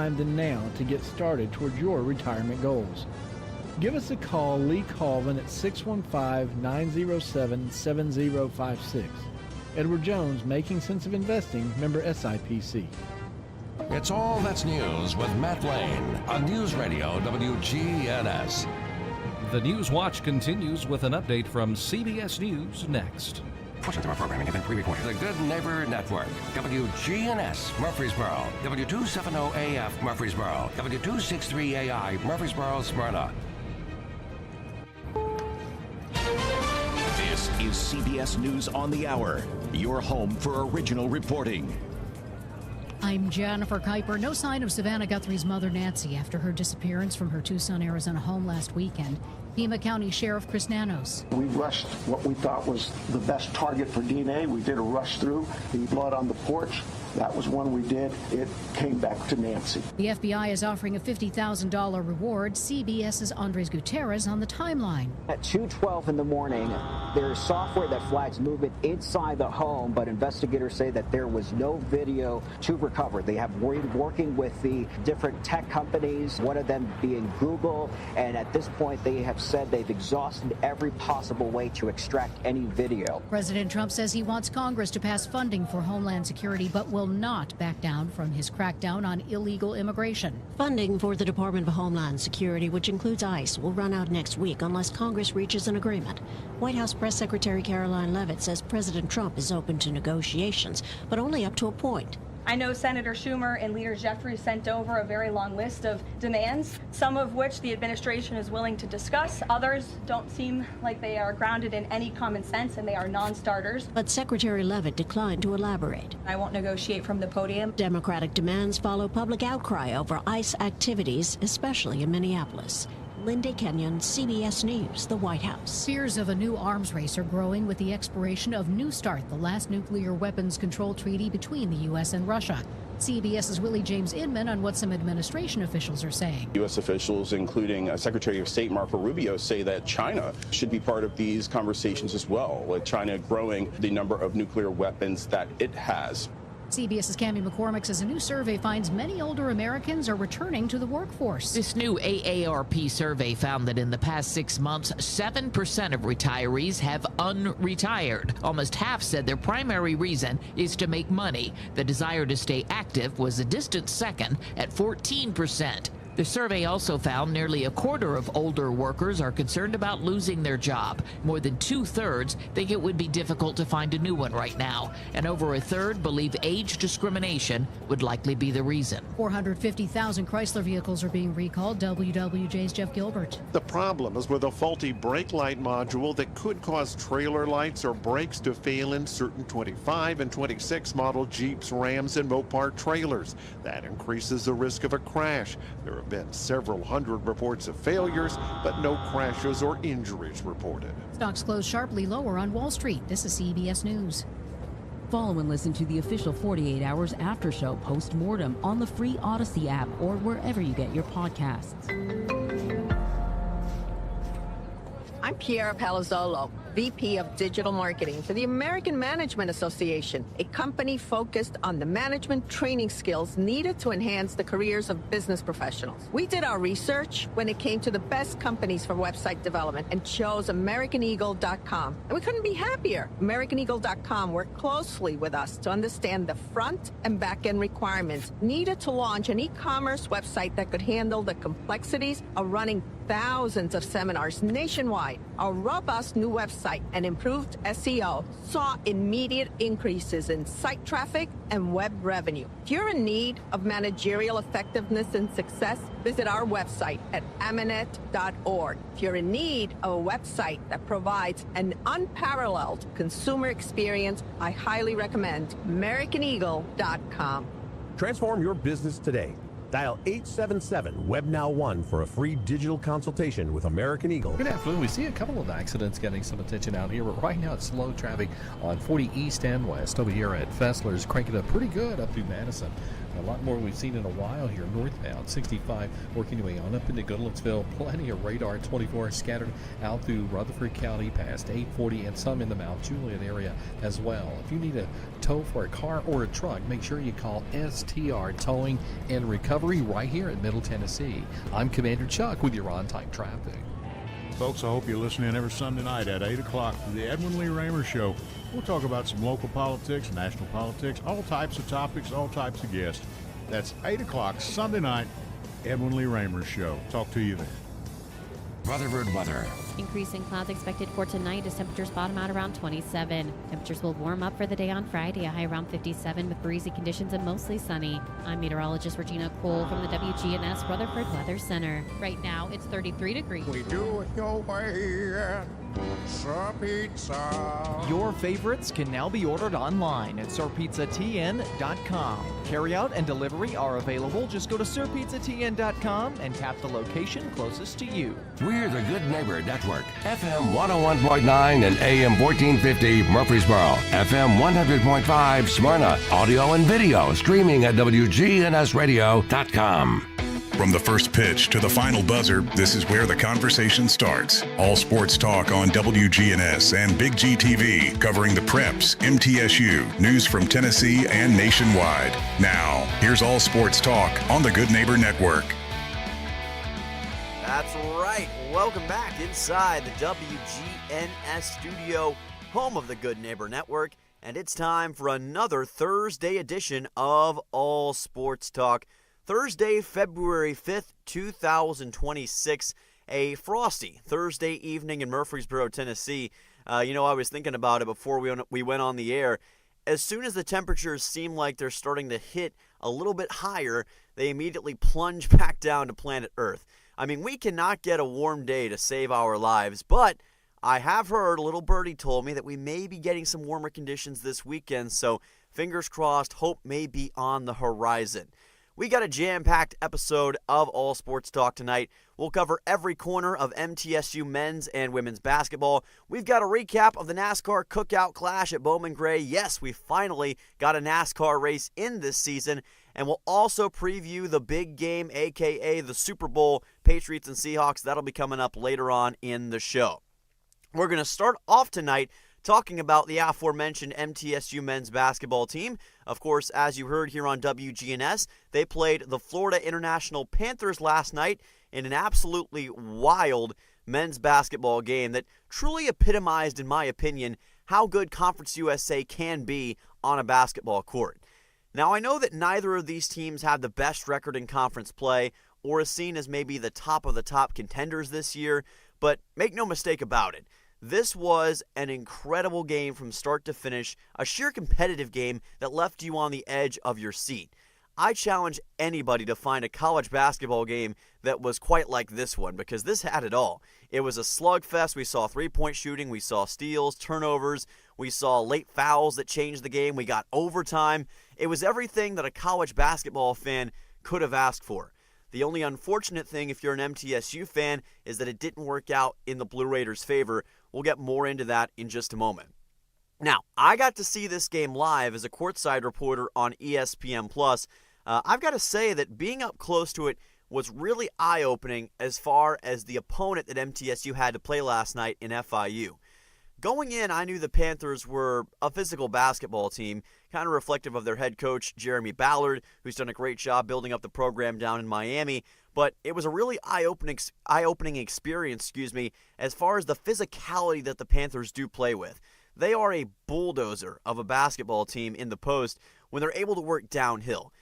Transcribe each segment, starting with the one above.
time than now to get started toward your retirement goals. Give us a call, Lee Colvin, at 615-907-7056. Edward Jones, Making Sense of Investing, member SIPC. It's All That's News with Matt Lane on News Radio WGNS. The News Watch continues with an update from CBS News next. Portions of our programming have been pre-recorded. The Good Neighbor Network, WGNS Murfreesboro, W270AF Murfreesboro, W263AI Murfreesboro, Smyrna. This is CBS News on the Hour, your home for original reporting. I'm Jennifer Kuiper. No sign of Savannah Guthrie's mother, Nancy, after her disappearance from her Tucson, Arizona home last weekend. Pima County Sheriff Chris Nanos. We rushed what we thought was the best target for DNA. We did a rush through the blood on the porch. That was one we did. It came back to Nancy. The FBI is offering a $50,000 reward. CBS's Andres Gutierrez on the timeline. At 2:12 in the morning, there's software that flags movement inside the home, but investigators say that there was no video to recover. They have working with the different tech companies, one of them being Google, and at this point they have said they've exhausted every possible way to extract any video. President Trump says he wants Congress to pass funding for Homeland Security, but will not back down from his crackdown on illegal immigration. Funding for the Department of Homeland Security, which includes ICE, will run out next week unless Congress reaches an agreement. White House Press Secretary Caroline Leavitt says President Trump is open to negotiations, but only up to a point. I know Senator Schumer and Leader Jeffries sent over a very long list of demands, some of which the administration is willing to discuss. Others don't seem like they are grounded in any common sense, and they are non-starters. But Secretary Leavitt declined to elaborate. I won't negotiate from the podium. Democratic demands follow public outcry over ICE activities, especially in Minneapolis. Linda Kenyon, CBS News, the White House. Fears of a new arms race are growing with the expiration of New START, the last nuclear weapons control treaty between the U.S. and Russia. CBS's Willie James Inman on what some administration officials are saying. U.S. officials, including Secretary of State Marco Rubio, say that China should be part of these conversations as well, with China growing the number of nuclear weapons that it has. CBS's Cammie McCormick says a new survey finds many older Americans are returning to the workforce. This new AARP survey found that in the past 6 months, 7% of retirees have unretired. Almost half said their primary reason is to make money. The desire to stay active was a distant second at 14%. The survey also found nearly a quarter of older workers are concerned about losing their job. More than 2/3 think it would be difficult to find a new one right now. And over a third believe age discrimination would likely be the reason. 450,000 Chrysler vehicles are being recalled. WWJ's Jeff Gilbert. The problem is with a faulty brake light module that could cause trailer lights or brakes to fail in certain 25 and 26 model Jeeps, Rams, and Mopar trailers. That increases the risk of a crash. There have been several hundred reports of failures, but no crashes or injuries reported. Stocks closed sharply lower on Wall Street. This is CBS News. Follow and listen to the official 48 Hours After Show post-mortem on the free Odyssey app or wherever you get your podcasts. I'm Piera Palazzolo, VP of Digital Marketing for the American Management Association, a company focused on the management training skills needed to enhance the careers of business professionals. We did our research when it came to the best companies for website development and chose AmericanEagle.com. And we couldn't be happier. AmericanEagle.com worked closely with us to understand the front and back end requirements needed to launch an e-commerce website that could handle the complexities of running thousands of seminars nationwide. Our robust new website and improved SEO saw immediate increases in site traffic and web revenue. If you're in need of managerial effectiveness and success, visit our website at amanet.org. If you're in need of a website that provides an unparalleled consumer experience, I highly recommend AmericanEagle.com. Transform your business today. Dial 877-WEB-NOW1 for a free digital consultation with American Eagle. Good afternoon. We see a couple of accidents getting some attention out here, but right now it's slow traffic on 40 east and west. Over here at Fessler's, cranking up pretty good up through Madison. A lot more we've seen in a while here. Northbound 65 working your way on up into Goodlettsville. Plenty of radar 24 scattered out through Rutherford County past 840 and some in the Mount Juliet area as well. If you need a tow for a car or a truck, make sure you call STR Towing and Recovery right here in Middle Tennessee. I'm Commander Chuck with your on-time traffic. Folks, I hope you listen in every Sunday night at 8 o'clock to the Edwin Lee Raymer Show. We'll talk about some local politics, national politics, all types of topics, all types of guests. That's 8 o'clock Sunday night, Edwin Lee Raymer Show. Talk to you then. Rutherford weather. Increasing clouds expected for tonight as temperatures bottom out around 27. Temperatures will warm up for the day on Friday, a high around 57 with breezy conditions and mostly sunny. I'm meteorologist Regina Cole from the WGNS Rutherford Weather Center. Right now, it's 33 degrees. We do it your way. Sir Pizza. Your favorites can now be ordered online at sirpizzatn.com. Carryout and delivery are available. Just go to sirpizzatn.com and tap the location closest to you. We're the Good Neighbor Network. FM 101.9 and AM 1450 Murfreesboro. FM 100.5 Smyrna. Audio and video streaming at wgnsradio.com. From the first pitch to the final buzzer, this is where the conversation starts. All sports talk on WGNS and Big G TV, covering the Preps, MTSU, news from Tennessee and nationwide. Now, here's All Sports Talk on the Good Neighbor Network. That's right. Welcome back inside the WGNS studio, home of the Good Neighbor Network, and it's time for another Thursday edition of All Sports Talk. Thursday, February 5th, 2026, a frosty Thursday evening in Murfreesboro, Tennessee. I was thinking about it before we went on the air. As soon as the temperatures seem like they're starting to hit a little bit higher, they immediately plunge back down to planet Earth. I mean, we cannot get a warm day to save our lives, but I have heard, a little birdie told me, that we may be getting some warmer conditions this weekend, so fingers crossed, hope may be on the horizon. We got a jam-packed episode of All Sports Talk tonight. We'll cover every corner of MTSU men's and women's basketball. We've got a recap of the NASCAR Cookout Clash at Bowman Gray. Yes, we finally got a NASCAR race in this season. And we'll also preview the big game, a.k.a. the Super Bowl, Patriots and Seahawks. That'll be coming up later on in the show. We're going to start off tonight talking about the aforementioned MTSU men's basketball team. Of course, as you heard here on WGNS, they played the Florida International Panthers last night in an absolutely wild men's basketball game that truly epitomized, in my opinion, how good Conference USA can be on a basketball court. Now, I know that neither of these teams have the best record in conference play or is seen as maybe the top of the top contenders this year, but make no mistake about it. This was an incredible game from start to finish, a sheer competitive game that left you on the edge of your seat. I challenge anybody to find a college basketball game that was quite like this one, because this had it all. It was a slugfest. We saw three-point shooting, we saw steals, turnovers, we saw late fouls that changed the game, we got overtime. It was everything that a college basketball fan could have asked for. The only unfortunate thing, if you're an MTSU fan, is that it didn't work out in the Blue Raiders' favor. We'll get more into that in just a moment. Now, I got to see this game live as a courtside reporter on ESPN+. I've got to say that being up close to it was really eye-opening as far as the opponent that MTSU had to play last night in FIU. Going in, I knew the Panthers were a physical basketball team, kind of reflective of their head coach, Jeremy Ballard, who's done a great job building up the program down in Miami. But it was a really eye-opening experience, as far as the physicality that the Panthers do play with. They are a bulldozer of a basketball team in the post when they're able to work downhill.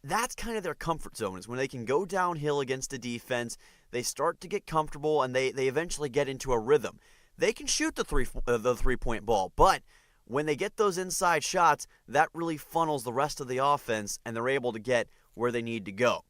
That's kind of their comfort zone, is when they can go downhill against a defense, they start to get comfortable, and they eventually get into a rhythm. They can shoot the three-point ball, but when they get those inside shots, that really funnels the rest of the offense, and they're able to get where they need to go.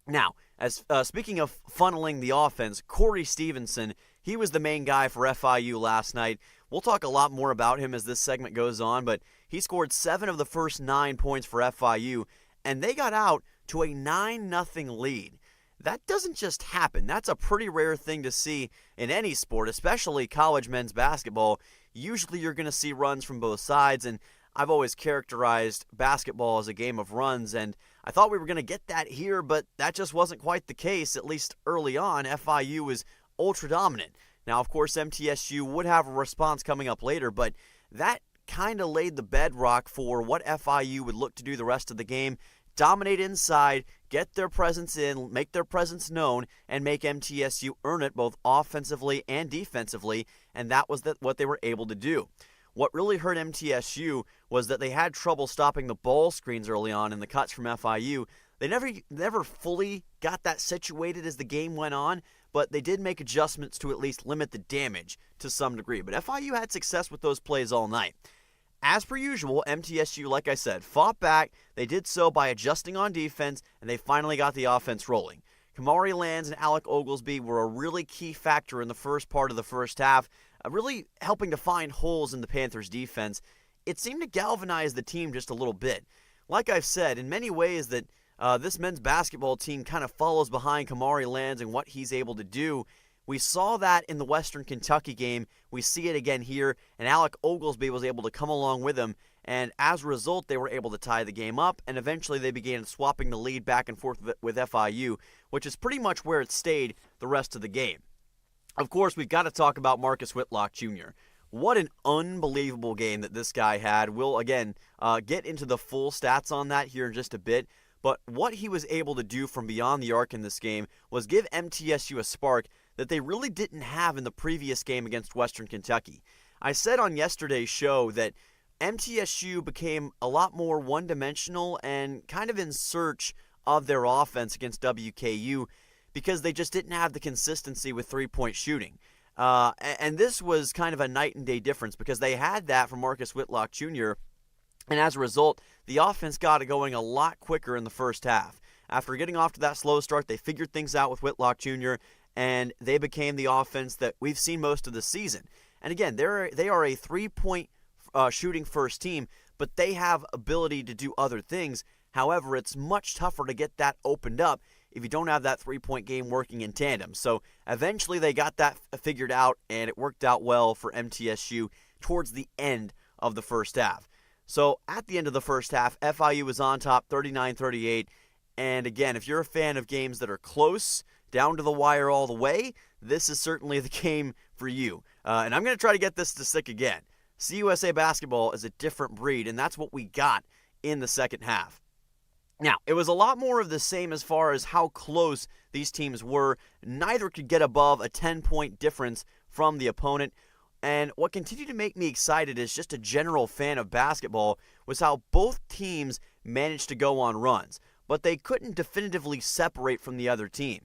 Now, as speaking of funneling the offense, Corey Stevenson, he was the main guy for FIU last night. We'll talk a lot more about him as this segment goes on, but he scored 7 of the first 9 points for FIU, and they got out to a 9-0 lead. That doesn't just happen. That's a pretty rare thing to see in any sport, especially college men's basketball. Usually you're going to see runs from both sides, and I've always characterized basketball as a game of runs, and I thought we were going to get that here, but that just wasn't quite the case, at least early on. FIU was ultra dominant. Now, of course, MTSU would have a response coming up later, but that kind of laid the bedrock for what FIU would look to do the rest of the game. Dominate inside, get their presence in, make their presence known, and make MTSU earn it both offensively and defensively, and that was what they were able to do. What really hurt MTSU was that they had trouble stopping the ball screens early on in the cuts from FIU. They never fully got that situated as the game went on, but they did make adjustments to at least limit the damage to some degree. But FIU had success with those plays all night. As per usual, MTSU, like I said, fought back. They did so by adjusting on defense, and they finally got the offense rolling. Kamari Lands and Alec Oglesby were a really key factor in the first part of the first half, really helping to find holes in the Panthers' defense. It seemed to galvanize the team just a little bit. Like I've said, in many ways that this men's basketball team kind of follows behind Kamari Lands and what he's able to do. We saw that in the Western Kentucky game. We see it again here, and Alec Oglesby was able to come along with him, and as a result, they were able to tie the game up, and eventually they began swapping the lead back and forth with FIU, which is pretty much where it stayed the rest of the game. Of course, we've got to talk about Marcus Whitlock Jr. What an unbelievable game that this guy had. We'll, again, get into the full stats on that here in just a bit, but what he was able to do from beyond the arc in this game was give MTSU a spark that they really didn't have in the previous game against Western Kentucky. I said on yesterday's show that MTSU became a lot more one-dimensional and kind of in search of their offense against WKU because they just didn't have the consistency with three-point shooting. And this was kind of a night and day difference because they had that from Marcus Whitlock Jr., and as a result, the offense got it going a lot quicker in the first half. After getting off to that slow start, they figured things out with Whitlock Jr., and they became the offense that we've seen most of the season. And again, they are a three-point shooting first team, but they have ability to do other things. However, it's much tougher to get that opened up if you don't have that three-point game working in tandem. So eventually they got that figured out, and it worked out well for MTSU towards the end of the first half. So at the end of the first half, FIU was on top 39-38. And again, if you're a fan of games that are close, down to the wire all the way, this is certainly the game for you. And I'm going to try to get this to stick again. CUSA basketball is a different breed, and that's what we got in the second half. Now, it was a lot more of the same as far as how close these teams were. Neither could get above a 10-point difference from the opponent. And what continued to make me excited as just a general fan of basketball was how both teams managed to go on runs, but they couldn't definitively separate from the other team.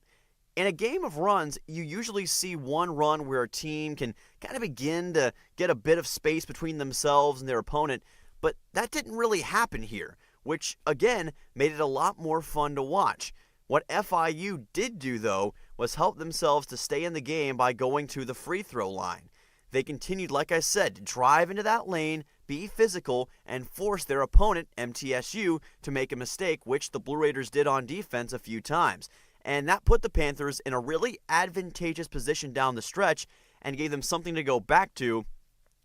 In a game of runs, you usually see one run where a team can kind of begin to get a bit of space between themselves and their opponent, but that didn't really happen here, which, again, made it a lot more fun to watch. What FIU did do, though, was help themselves to stay in the game by going to the free throw line. They continued, like I said, to drive into that lane, be physical, and force their opponent, MTSU, to make a mistake, which the Blue Raiders did on defense a few times. And that put the Panthers in a really advantageous position down the stretch and gave them something to go back to,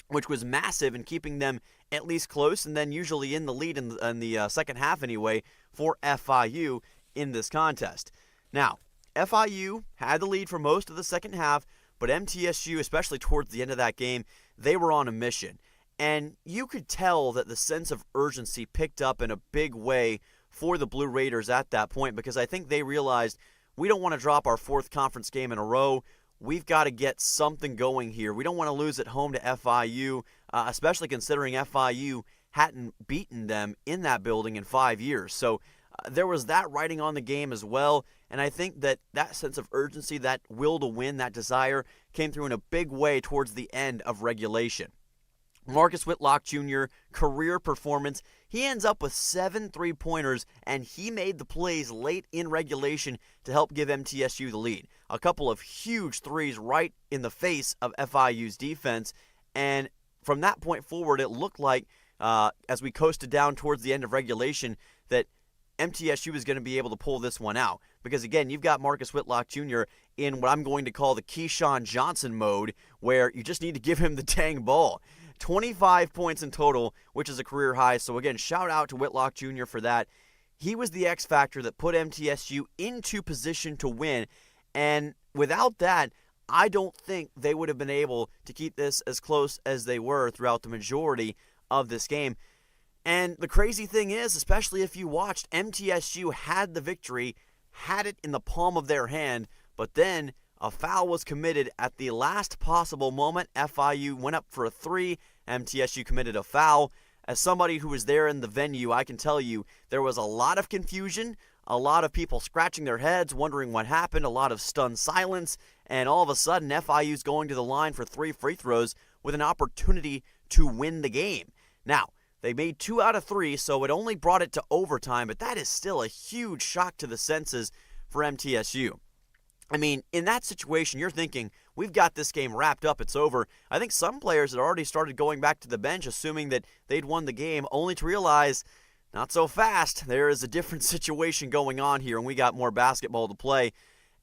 which was massive in keeping them at least close and then usually in the lead in the second half anyway for FIU in this contest. Now, FIU had the lead for most of the second half, but MTSU, especially towards the end of that game, they were on a mission. And you could tell that the sense of urgency picked up in a big way for the Blue Raiders at that point because I think they realized we don't want to drop our fourth conference game in a row. We've got to get something going here. We don't want to lose at home to FIU, especially considering FIU hadn't beaten them in that building in 5 years. So there was that writing on the game as well, and I think that sense of urgency, that will to win, that desire, came through in a big way towards the end of regulation. Marcus Whitlock Jr., career performance, he ends up with 7 3-pointers, and he made the plays late in regulation to help give MTSU the lead. A couple of huge threes right in the face of FIU's defense, and from that point forward, it looked like, as we coasted down towards the end of regulation, that MTSU is going to be able to pull this one out. Because, again, you've got Marcus Whitlock Jr. in what I'm going to call the Keyshawn Johnson mode, where you just need to give him the dang ball. 25 points in total, which is a career high. So, again, shout out to Whitlock Jr. for that. He was the X factor that put MTSU into position to win, and without that, I don't think they would have been able to keep this as close as they were throughout the majority of this game. And the crazy thing is, especially if you watched, MTSU had the victory, had it in the palm of their hand, but then a foul was committed at the last possible moment. FIU went up for a three. MTSU committed a foul. As somebody who was there in the venue, I can tell you there was a lot of confusion, a lot of people scratching their heads, wondering what happened, a lot of stunned silence, and all of a sudden FIU's going to the line for 3 free throws with an opportunity to win the game. Now, they made 2 out of 3, so it only brought it to overtime, but that is still a huge shock to the senses for MTSU. I mean, in that situation, you're thinking, we've got this game wrapped up, it's over. I think some players had already started going back to the bench, assuming that they'd won the game, only to realize, not so fast. There is a different situation going on here, and we got more basketball to play.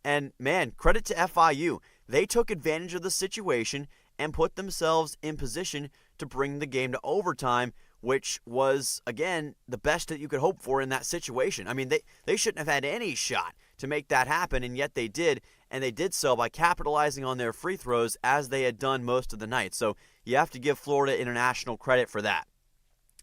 And, man, credit to FIU. They took advantage of the situation and put themselves in position to bring the game to overtime, which was, again, the best that you could hope for in that situation. I mean, they shouldn't have had any shot to make that happen, and yet they did, and they did so by capitalizing on their free throws as they had done most of the night. So you have to give Florida International credit for that.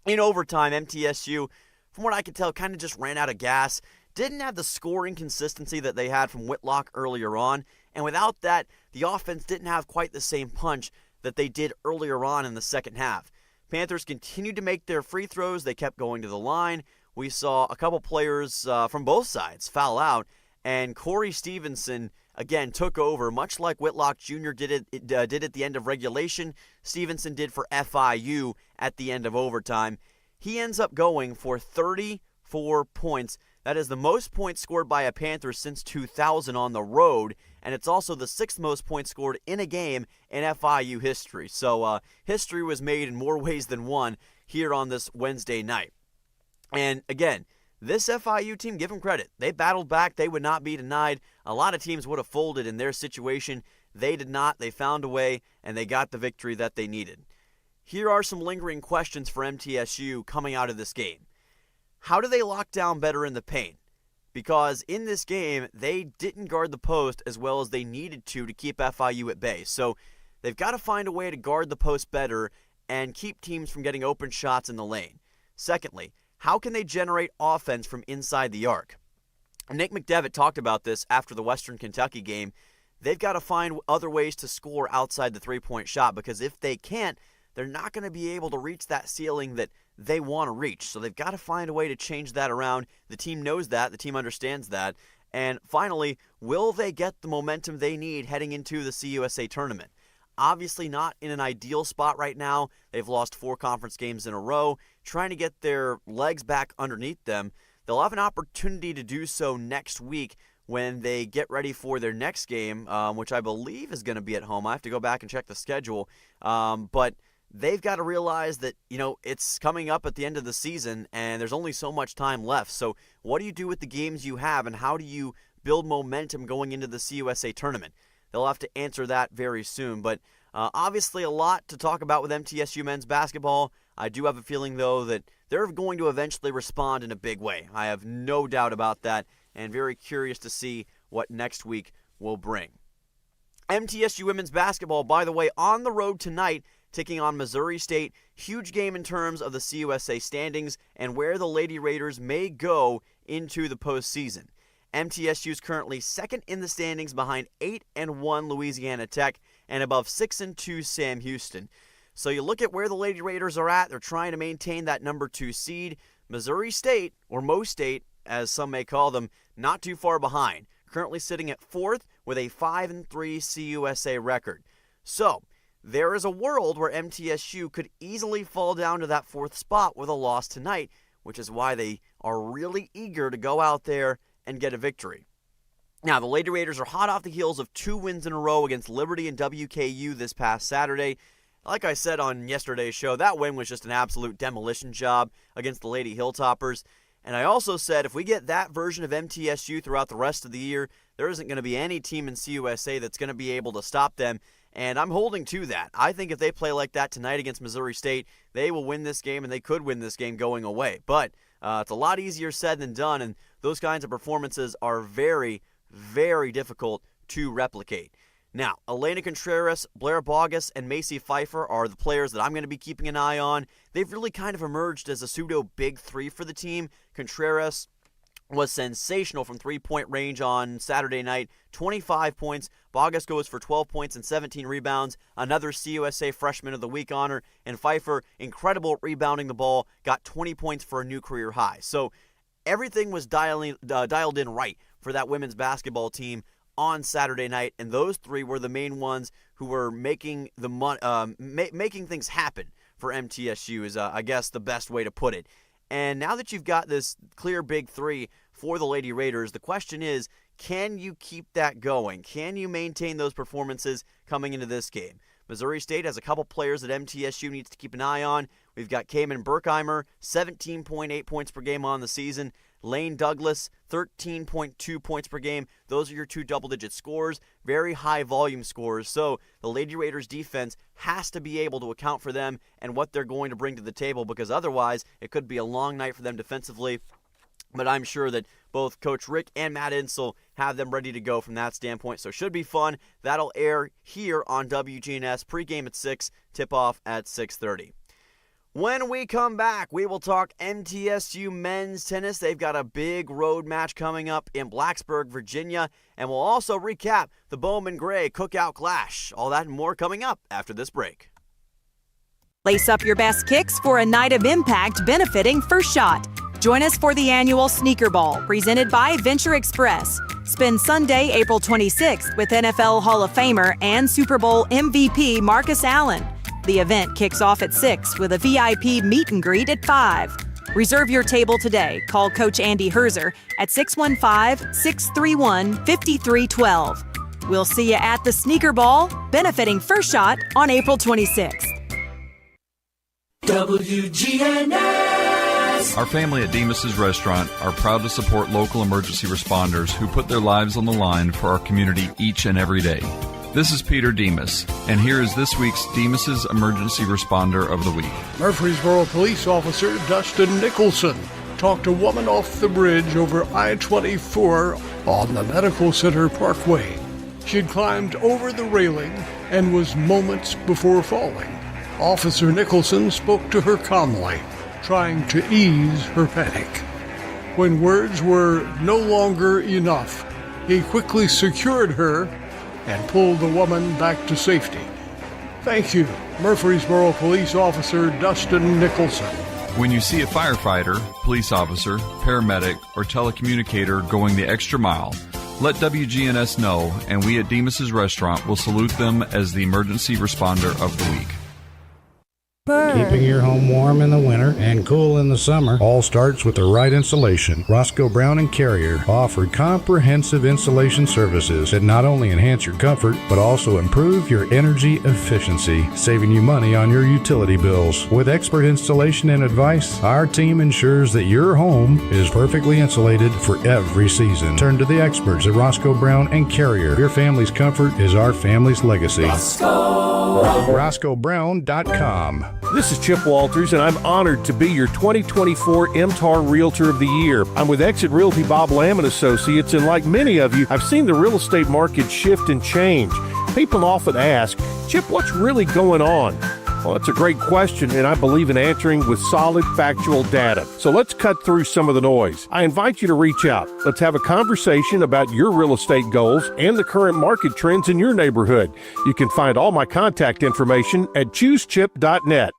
In overtime, MTSU, from what I could tell, kind of just ran out of gas, didn't have the scoring consistency that they had from Whitlock earlier on, and without that, the offense didn't have quite the same punch that they did earlier on in the second half. Panthers continued to make their free throws. They kept going to the line. We saw a couple players from both sides foul out, and Corey Stevenson, again, took over, much like Whitlock Jr. did at the end of regulation. Stevenson did for FIU at the end of overtime. He ends up going for 34 points. That is the most points scored by a Panther since 2000 on the road, and it's also the 6th most points scored in a game in FIU history. So history was made in more ways than one here on this Wednesday night. And again, this FIU team, give them credit. They battled back. They would not be denied. A lot of teams would have folded in their situation. They did not. They found a way, and they got the victory that they needed. Here are some lingering questions for MTSU coming out of this game. How do they lock down better in the paint? Because in this game, they didn't guard the post as well as they needed to keep FIU at bay. So they've got to find a way to guard the post better and keep teams from getting open shots in the lane. Secondly, how can they generate offense from inside the arc? Nick McDevitt talked about this after the Western Kentucky game. They've got to find other ways to score outside the three-point shot, because if they can't, they're not going to be able to reach that ceiling that they want to reach. So they've got to find a way to change that around. The team knows that. The team understands that. And finally, will they get the momentum they need heading into the CUSA tournament? Obviously not in an ideal spot right now. They've lost 4 conference games in a row, trying to get their legs back underneath them. They'll have an opportunity to do so next week when they get ready for their next game, which I believe is going to be at home. I have to go back and check the schedule. But they've got to realize that, it's coming up at the end of the season, and there's only so much time left. So what do you do with the games you have, and how do you build momentum going into the CUSA tournament? They'll have to answer that very soon. But obviously a lot to talk about with MTSU men's basketball. I do have a feeling, though, that they're going to eventually respond in a big way. I have no doubt about that, and very curious to see what next week will bring. MTSU women's basketball, by the way, on the road tonight, taking on Missouri State. Huge game in terms of the CUSA standings and where the Lady Raiders may go into the postseason. MTSU is currently second in the standings behind 8-1 Louisiana Tech and above 6-2 Sam Houston. So you look at where the Lady Raiders are at. They're trying to maintain that number 2 seed. Missouri State, or Mo State, as some may call them, not too far behind. Currently sitting at 4th with a 5-3 CUSA record. So there is a world where MTSU could easily fall down to that 4th spot with a loss tonight, which is why they are really eager to go out there and get a victory. Now, the Lady Raiders are hot off the heels of 2 wins in a row against Liberty and WKU this past Saturday. Like I said on yesterday's show, that win was just an absolute demolition job against the Lady Hilltoppers. And I also said if we get that version of MTSU throughout the rest of the year, there isn't going to be any team in CUSA that's going to be able to stop them. And I'm holding to that. I think if they play like that tonight against Missouri State, they will win this game, and they could win this game going away. But It's a lot easier said than done, and those kinds of performances are very, very difficult to replicate. Now, Elena Contreras, Blair Bogus, and Macy Pfeiffer are the players that I'm going to be keeping an eye on. They've really kind of emerged as a pseudo-big three for the team. Contreras was sensational from three-point range on Saturday night, 25 points. Bogus goes for 12 points and 17 rebounds, another CUSA Freshman of the Week honor. And Pfeiffer, incredible at rebounding the ball, got 20 points for a new career high. So everything was dialed in right for that women's basketball team on Saturday night, and those three were the main ones who were making making things happen for MTSU is, I guess, the best way to put it. And now that you've got this clear big three for the Lady Raiders, the question is, can you keep that going? Can you maintain those performances coming into this game? Missouri State has a couple players that MTSU needs to keep an eye on. We've got Cayman Berkheimer, 17.8 points per game on the season. Lane Douglas, 13.2 points per game. Those are your two double-digit scores, very high volume scores. So the Lady Raiders defense has to be able to account for them and what they're going to bring to the table, because otherwise it could be a long night for them defensively. But I'm sure that both Coach Rick and Matt Insel have them ready to go from that standpoint. So should be fun. That'll air here on WGNS. Pregame at 6, tip-off at 6:30. When we come back, we will talk MTSU men's tennis. They've got a big road match coming up in Blacksburg, Virginia. And we'll also recap the Bowman Gray Cookout Clash. All that and more coming up after this break. Lace up your best kicks for a night of impact benefiting First Shot. Join us for the annual Sneaker Ball, presented by Venture Express. Spend Sunday, April 26th with NFL Hall of Famer and Super Bowl MVP Marcus Allen. The event kicks off at 6 with a VIP meet and greet at 5. Reserve your table today. Call Coach Andy Herzer at 615-631-5312. We'll see you at the Sneaker Ball, benefiting First Shot on April 26th. WGNS. Our family at Demas's Restaurant are proud to support local emergency responders who put their lives on the line for our community each and every day. This is Peter Demas, and here is this week's Demas's Emergency Responder of the Week. Murfreesboro Police Officer Dustin Nicholson talked a woman off the bridge over I-24 on the Medical Center Parkway. She'd climbed over the railing and was moments before falling. Officer Nicholson spoke to her calmly, trying to ease her panic. When words were no longer enough, he quickly secured her and pulled the woman back to safety. Thank you, Murfreesboro Police Officer Dustin Nicholson. When you see a firefighter, police officer, paramedic, or telecommunicator going the extra mile, let WGNS know, and we at Demas's Restaurant will salute them as the Emergency Responder of the Week. Keeping your home warm in the winter and cool in the summer all starts with the right insulation. Roscoe Brown and Carrier offer comprehensive insulation services that not only enhance your comfort but also improve your energy efficiency, saving you money on your utility bills. With expert installation and advice, our team ensures that your home is perfectly insulated for every season. Turn to the experts at Roscoe Brown and Carrier. Your family's comfort is our family's legacy. RoscoeBrown.com. This is Chip Walters, and I'm honored to be your 2024 MTAR Realtor of the Year. I'm with Exit Realty Bob Lamb & Associates, and like many of you, I've seen the real estate market shift and change. People often ask, Chip, what's really going on? Well, that's a great question, and I believe in answering with solid, factual data. So let's cut through some of the noise. I invite you to reach out. Let's have a conversation about your real estate goals and the current market trends in your neighborhood. You can find all my contact information at choosechip.net.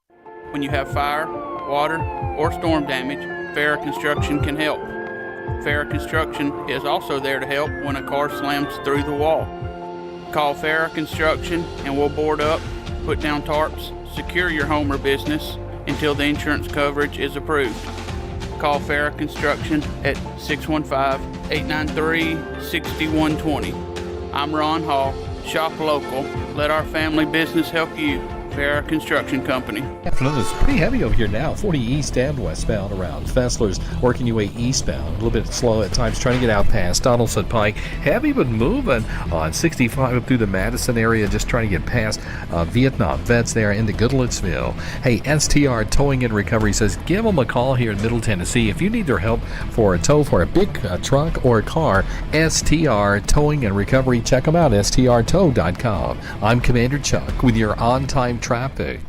When you have fire, water, or storm damage, Farrah Construction can help. Farrah Construction is also there to help when a car slams through the wall. Call Farrah Construction and we'll board up, put down tarps, secure your home or business until the insurance coverage is approved. Call Farrah Construction at 615-893-6120. I'm Ron Hall. Shop local. Let our family business help you. Farrah Construction Company. Afternoon is pretty heavy over here now. 40 east and westbound around Fessler's, working your way eastbound. A little bit slow at times trying to get out past Donaldson Pike. Heavy but moving on 65 up through the Madison area, just trying to get past Vietnam Vets there into Goodlettsville. Hey, STR Towing and Recovery says give them a call here in Middle Tennessee. If you need their help for a tow for a big truck or a car, STR Towing and Recovery. Check them out, strtow.com. I'm Commander Chuck with your on-time traffic.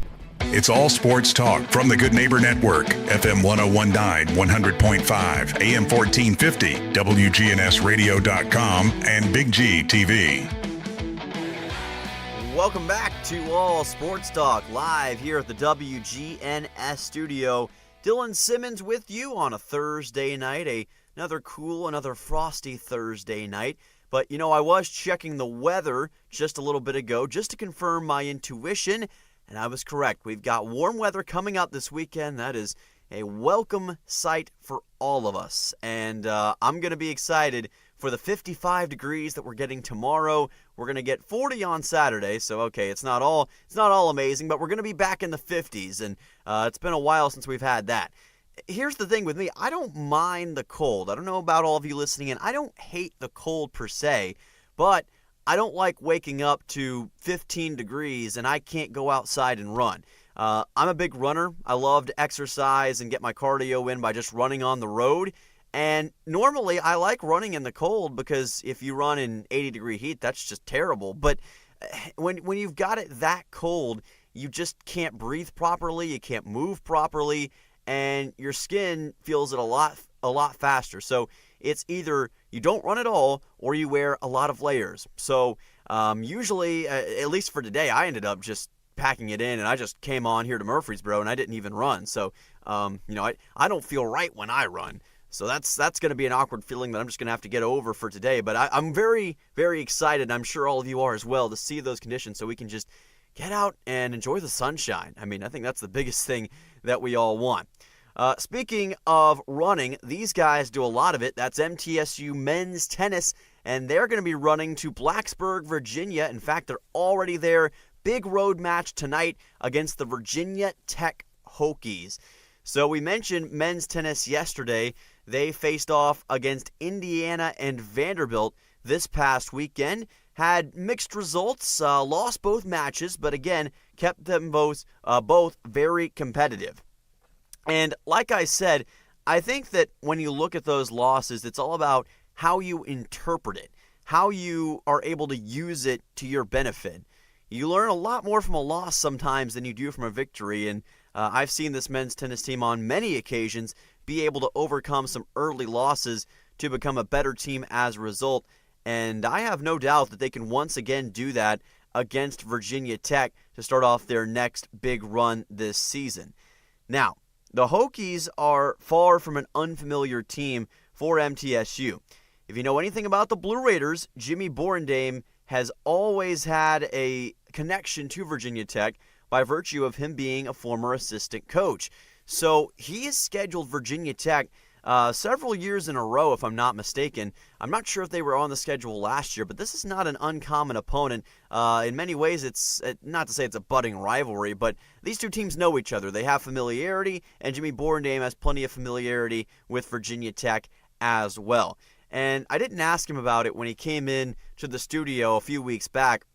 It's all sports talk from the Good Neighbor Network, FM 1019, 100.5, AM 1450, wgnsradio.com, and Big G TV. Welcome back to All Sports Talk, live here at the WGNS studio. Dylan Simmons with you on a Thursday night, another frosty Thursday night. But, I was checking the weather just a little bit ago just to confirm my intuition, and I was correct. We've got warm weather coming out this weekend. That is a welcome sight for all of us. And I'm going to be excited for the 55 degrees that we're getting tomorrow. We're going to get 40 on Saturday. So, okay, it's not all amazing, but we're going to be back in the 50s. And it's been a while since we've had that. Here's the thing with me. I don't mind the cold. I don't know about all of you listening in. I don't hate the cold per se, but I don't like waking up to 15 degrees and I can't go outside and run. I'm a big runner. I love to exercise and get my cardio in by just running on the road. And normally I like running in the cold because if you run in 80-degree heat, that's just terrible. But when you've got it that cold, you just can't breathe properly. You can't move properly. And your skin feels it a lot faster. So it's either you don't run at all or you wear a lot of layers. So usually, at least for today, I ended up just packing it in and I just came on here to Murfreesboro and I didn't even run. So, I don't feel right when I run. So that's going to be an awkward feeling that I'm just going to have to get over for today. But I'm very, very excited, and I'm sure all of you are as well, to see those conditions so we can just get out and enjoy the sunshine. I mean, I think that's the biggest thing that we all want. Speaking of running, these guys do a lot of it. That's MTSU men's tennis, and they're going to be running to Blacksburg, Virginia. In fact, they're already there. Big road match tonight against the Virginia Tech Hokies. So we mentioned men's tennis yesterday. They faced off against Indiana and Vanderbilt this past weekend. Had mixed results, lost both matches, but again, kept them both very competitive. And like I said, I think that when you look at those losses, it's all about how you interpret it, how you are able to use it to your benefit. You learn a lot more from a loss sometimes than you do from a victory, and I've seen this men's tennis team on many occasions be able to overcome some early losses to become a better team as a result. And I have no doubt that they can once again do that against Virginia Tech to start off their next big run this season. Now, the Hokies are far from an unfamiliar team for MTSU. If you know anything about the Blue Raiders, Jimmy Borendame has always had a connection to Virginia Tech by virtue of him being a former assistant coach. So he has scheduled Virginia Tech several years in a row, if I'm not mistaken. I'm not sure if they were on the schedule last year, but this is not an uncommon opponent. In many ways, it's not to say it's a budding rivalry, but these two teams know each other. They have familiarity, and Jimmy Borendame has plenty of familiarity with Virginia Tech as well. And I didn't ask him about it when he came in to the studio a few weeks back,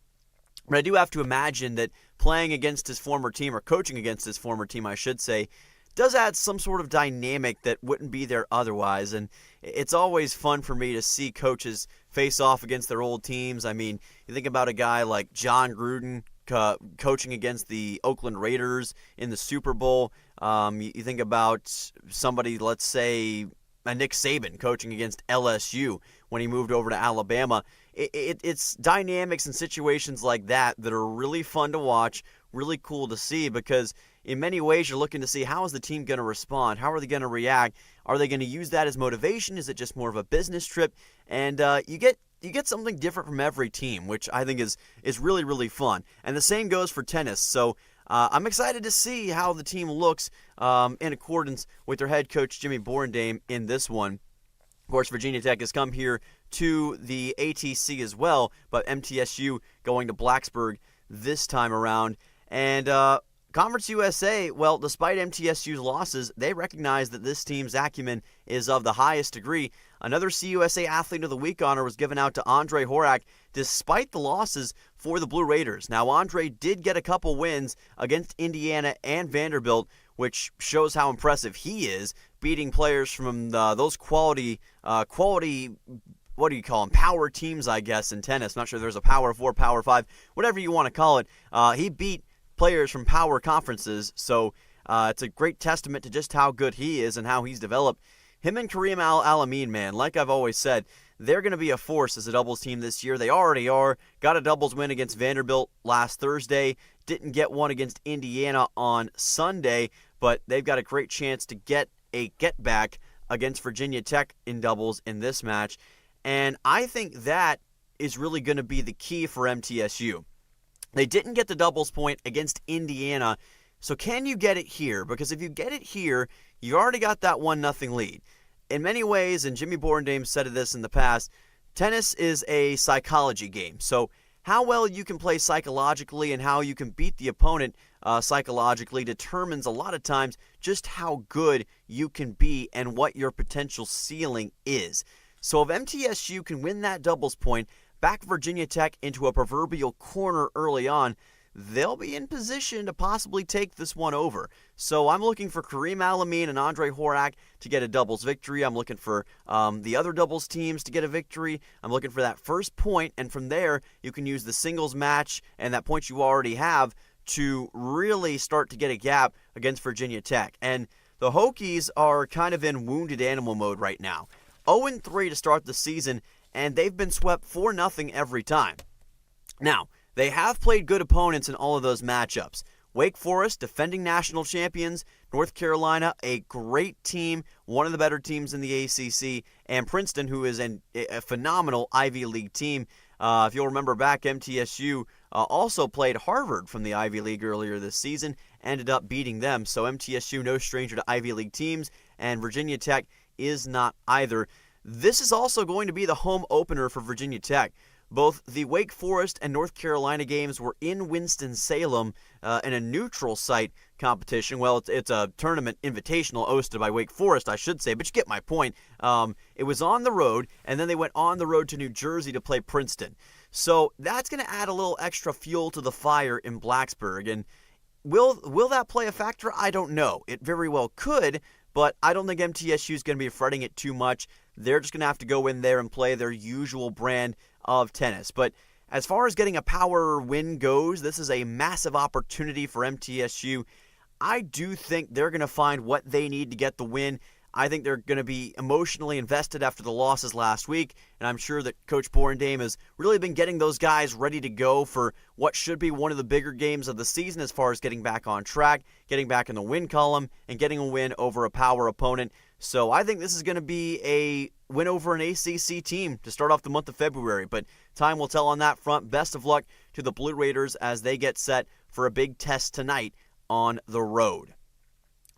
but I do have to imagine that playing against his former team, or coaching against his former team, I should say, does add some sort of dynamic that wouldn't be there otherwise. And it's always fun for me to see coaches face off against their old teams. I mean, you think about a guy like John Gruden coaching against the Oakland Raiders in the Super Bowl. You think about somebody, let's say, Nick Saban coaching against LSU when he moved over to Alabama. It's dynamics and situations like that that are really fun to watch, really cool to see, because in many ways you're looking to see how is the team going to respond, how are they going to react, are they going to use that as motivation, is it just more of a business trip, and you get something different from every team, which I think is really, really fun. And the same goes for tennis. So I'm excited to see how the team looks in accordance with their head coach Jimmy Borendame in this one. Of course, Virginia Tech has come here to the ATC as well, but MTSU going to Blacksburg this time around. And Conference USA, well, despite MTSU's losses, they recognize that this team's acumen is of the highest degree. Another CUSA Athlete of the Week honor was given out to Andre Horak despite the losses for the Blue Raiders. Now, Andre did get a couple wins against Indiana and Vanderbilt, which shows how impressive he is, beating players from those quality, what do you call them, power teams, I guess, in tennis. I'm not sure there's a Power 4, Power 5, whatever you want to call it. He beat players from power conferences, so it's a great testament to just how good he is and how he's developed. Him and Kareem Al-Alameen, man, like I've always said, they're going to be a force as a doubles team this year. They already are. Got a doubles win against Vanderbilt last Thursday. Didn't get one against Indiana on Sunday, but they've got a great chance to get a get-back against Virginia Tech in doubles in this match. And I think that is really going to be the key for MTSU. They didn't get the doubles point against Indiana, so can you get it here? Because if you get it here, you already got that 1-0 lead. In many ways, and Jimmy Borendame said this in the past, tennis is a psychology game. So how well you can play psychologically and how you can beat the opponent psychologically determines a lot of times just how good you can be and what your potential ceiling is. So if MTSU can win that doubles point, back Virginia Tech into a proverbial corner early on, they'll be in position to possibly take this one over. So I'm looking for Kareem Al-Alameen and Andre Horak to get a doubles victory. I'm looking for the other doubles teams to get a victory. I'm looking for that first point, and from there, you can use the singles match and that point you already have to really start to get a gap against Virginia Tech. And the Hokies are kind of in wounded animal mode right now. 0-3 to start the season, and they've been swept 4-0 every time. Now, they have played good opponents in all of those matchups. Wake Forest, defending national champions. North Carolina, a great team, one of the better teams in the ACC. And Princeton, who is a phenomenal Ivy League team. If you'll remember back, MTSU also played Harvard from the Ivy League earlier this season, ended up beating them. So MTSU, no stranger to Ivy League teams, and Virginia Tech is not either. This is also going to be the home opener for Virginia Tech. Both the Wake Forest and North Carolina games were in Winston-Salem in a neutral site competition. Well, it's a tournament invitational hosted by Wake Forest, I should say, but you get my point. It was on the road, and then they went on the road to New Jersey to play Princeton. So that's going to add a little extra fuel to the fire in Blacksburg. And will that play a factor? I don't know. It very well could, but I don't think MTSU is going to be fretting it too much. They're just going to have to go in there and play their usual brand of tennis. But as far as getting a power win goes, this is a massive opportunity for MTSU. I do think they're going to find what they need to get the win. I think they're going to be emotionally invested after the losses last week, and I'm sure that Coach Borendame has really been getting those guys ready to go for what should be one of the bigger games of the season as far as getting back on track, getting back in the win column, and getting a win over a power opponent. So I think this is going to be a win over an ACC team to start off the month of February, but time will tell on that front. Best of luck to the Blue Raiders as they get set for a big test tonight on the road.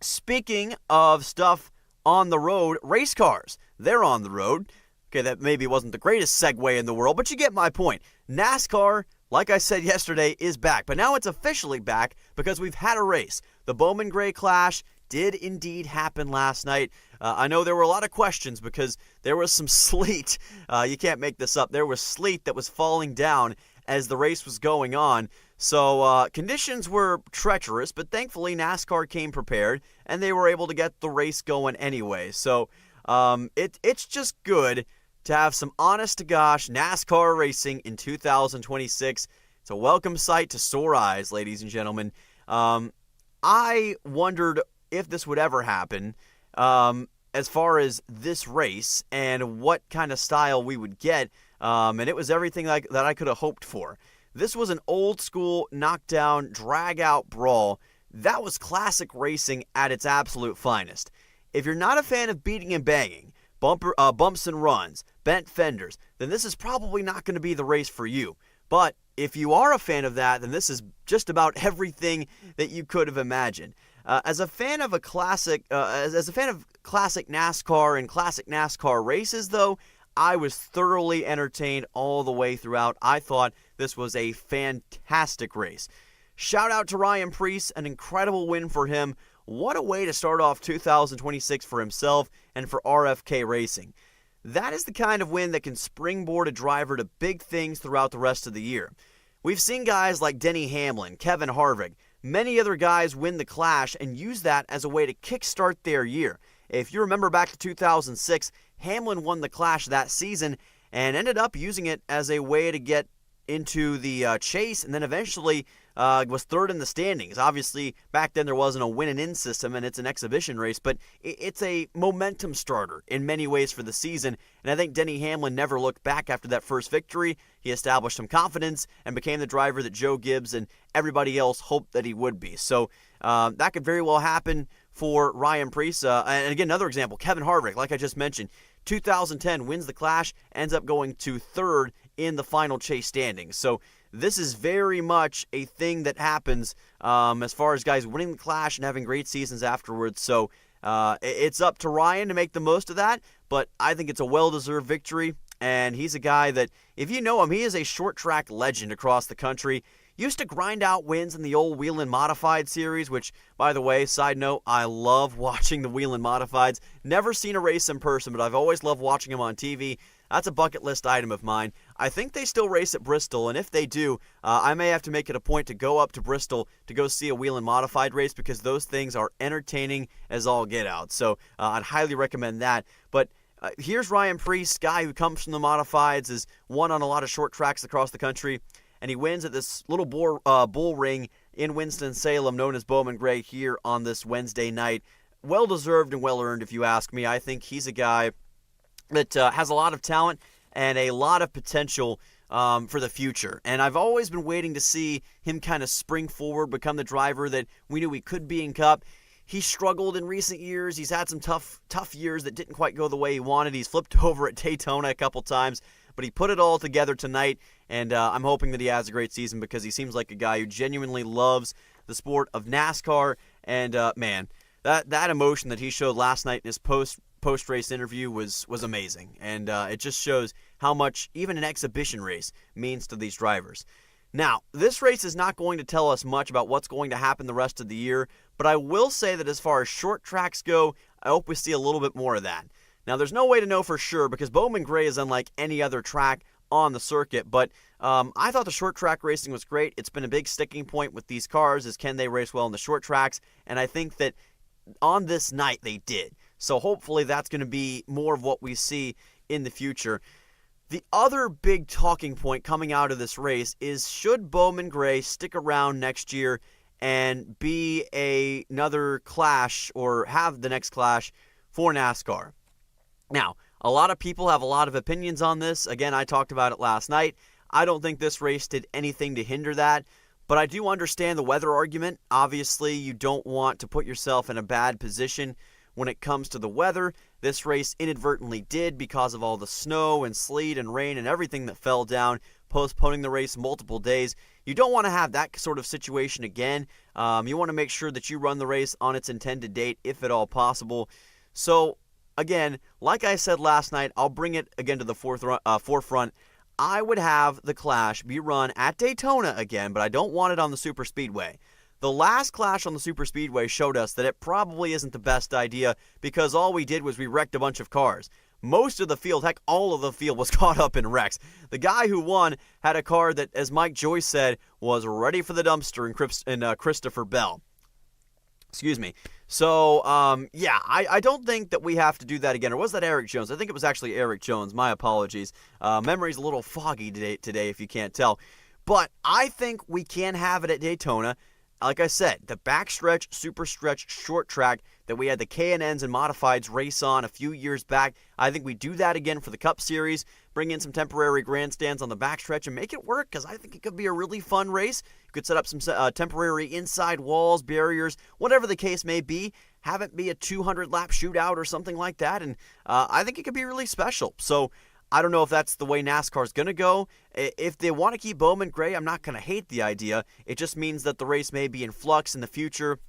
Speaking of stuff on the road, race cars, they're on the road. Okay, that maybe wasn't the greatest segue in the world, but you get my point. NASCAR, like I said yesterday, is back, but now it's officially back because we've had a race. The Bowman Gray Clash did indeed happen last night. I know there were a lot of questions because there was some sleet. You can't make this up. There was sleet that was falling down as the race was going on. So conditions were treacherous, but thankfully NASCAR came prepared, and they were able to get the race going anyway. So it's just good to have some honest-to-gosh NASCAR racing in 2026. It's a welcome sight to sore eyes, ladies and gentlemen. I wondered if this would ever happen as far as this race and what kind of style we would get, and it was everything that I could have hoped for. This was an old-school, knockdown, drag-out brawl. That was classic racing at its absolute finest. If you're not a fan of beating and banging, bumps and runs, bent fenders, then this is probably not going to be the race for you. But if you are a fan of that, then this is just about everything that you could have imagined. As a fan of classic NASCAR and classic NASCAR races, though, I was thoroughly entertained all the way throughout. I thought this was a fantastic race. shout out to Ryan Preece, an incredible win for him. What a way to start off 2026 for himself and for RFK Racing. That is the kind of win that can springboard a driver to big things throughout the rest of the year. We've seen guys like Denny Hamlin, Kevin Harvick, many other guys win the Clash and use that as a way to kickstart their year. If you remember back to 2006, Hamlin won the Clash that season and ended up using it as a way to get into the chase, and then eventually was third in the standings. Obviously, back then there wasn't a win-and-in system, and it's an exhibition race, but it's a momentum starter in many ways for the season, and I think Denny Hamlin never looked back after that first victory. He established some confidence and became the driver that Joe Gibbs and everybody else hoped that he would be. So that could very well happen for Ryan Preece. And again, another example, Kevin Harvick, like I just mentioned, 2010 wins the Clash, ends up going to third in the final chase standings. So this is very much a thing that happens as far as guys winning the Clash and having great seasons afterwards. So it's up to Ryan to make the most of that, but I think it's a well-deserved victory, and he's a guy that, if you know him, he is a short track legend across the country. Used to grind out wins in the old Whelen Modified series, which, by the way, side note, I love watching the Whelen Modifieds. Never seen a race in person, but I've always loved watching them on TV. That's a bucket list item of mine. I think they still race at Bristol, and if they do, I may have to make it a point to go up to Bristol to go see a Whelen Modified race, because those things are entertaining as all get out. So I'd highly recommend that. But here's Ryan Preece, guy who comes from the Modifieds, has won on a lot of short tracks across the country, and he wins at this little bull ring in Winston-Salem known as Bowman Gray here on this Wednesday night. Well-deserved and well-earned, if you ask me. I think he's a guy that has a lot of talent and a lot of potential for the future. And I've always been waiting to see him kind of spring forward, become the driver that we knew he could be in Cup. He struggled in recent years. He's had some tough years that didn't quite go the way he wanted. He's flipped over at Daytona a couple times, but he put it all together tonight, and I'm hoping that he has a great season, because he seems like a guy who genuinely loves the sport of NASCAR. And man, that emotion that he showed last night in his post-race interview was amazing, and it just shows how much even an exhibition race means to these drivers. Now, this race is not going to tell us much about what's going to happen the rest of the year, but I will say that as far as short tracks go, I hope we see a little bit more of that. Now, there's no way to know for sure, because Bowman Gray is unlike any other track on the circuit, but I thought the short track racing was great. It's been a big sticking point with these cars, is can they race well in the short tracks, and I think that on this night they did. So hopefully that's going to be more of what we see in the future. The other big talking point coming out of this race is, should Bowman Gray stick around next year and be another Clash, or have the next Clash for NASCAR? Now, a lot of people have a lot of opinions on this. Again, I talked about it last night. I don't think this race did anything to hinder that, but I do understand the weather argument. Obviously, you don't want to put yourself in a bad position when it comes to the weather. This race inadvertently did, because of all the snow and sleet and rain and everything that fell down, postponing the race multiple days. You don't want to have that sort of situation again. You want to make sure that you run the race on its intended date, if at all possible. So, again, like I said last night, I'll bring it again to the forefront. I would have the Clash be run at Daytona again, but I don't want it on the Superspeedway. The last Clash on the Superspeedway showed us that it probably isn't the best idea, because all we did was we wrecked a bunch of cars. Most of the field, heck, all of the field was caught up in wrecks. The guy who won had a car that, as Mike Joyce said, was ready for the dumpster in Christopher Bell. Excuse me. So, yeah, I don't think that we have to do that again. Or was that Eric Jones? I think it was actually Eric Jones. My apologies. Memory's a little foggy today, if you can't tell. But I think we can have it at Daytona. Like I said, the backstretch, super stretch, short track that we had the K&Ns and Modifieds race on a few years back, I think we do that again for the Cup Series, bring in some temporary grandstands on the backstretch and make it work, because I think it could be a really fun race. You could set up some temporary inside walls, barriers, whatever the case may be. Have it be a 200-lap shootout or something like that, and I think it could be really special. So I don't know if that's the way NASCAR is going to go. If they want to keep Bowman Gray, I'm not going to hate the idea. It just means that the race may be in flux in the future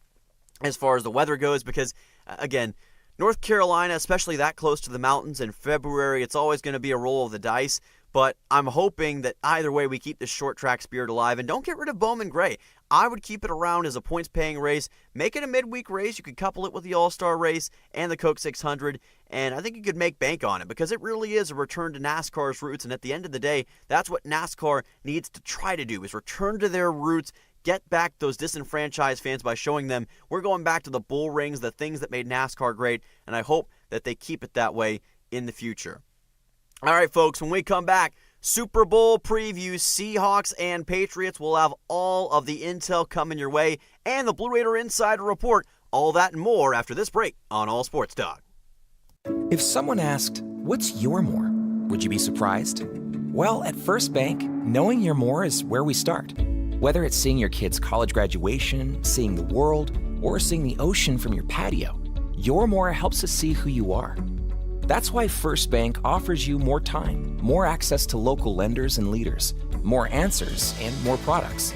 as far as the weather goes, because, again, North Carolina, especially that close to the mountains in February, it's always going to be a roll of the dice. But I'm hoping that either way we keep this short track spirit alive and don't get rid of Bowman Gray. I would keep it around as a points-paying race. Make it a midweek race. You could couple it with the All-Star race and the Coke 600, and I think you could make bank on it because it really is a return to NASCAR's roots, and at the end of the day, that's what NASCAR needs to try to do, is return to their roots, get back those disenfranchised fans by showing them we're going back to the bull rings, the things that made NASCAR great, and I hope that they keep it that way in the future. All right, folks, when we come back, Super Bowl preview, Seahawks and Patriots. We'll have all of the intel coming your way and the Blue Raider Insider Report. All that and more after this break on All Sports Talk. If someone asked, what's your more? Would you be surprised? Well, at First Bank, knowing your more is where we start. Whether it's seeing your kid's college graduation, seeing the world, or seeing the ocean from your patio, your more helps us see who you are. That's why First Bank offers you more time, more access to local lenders and leaders, more answers, and more products.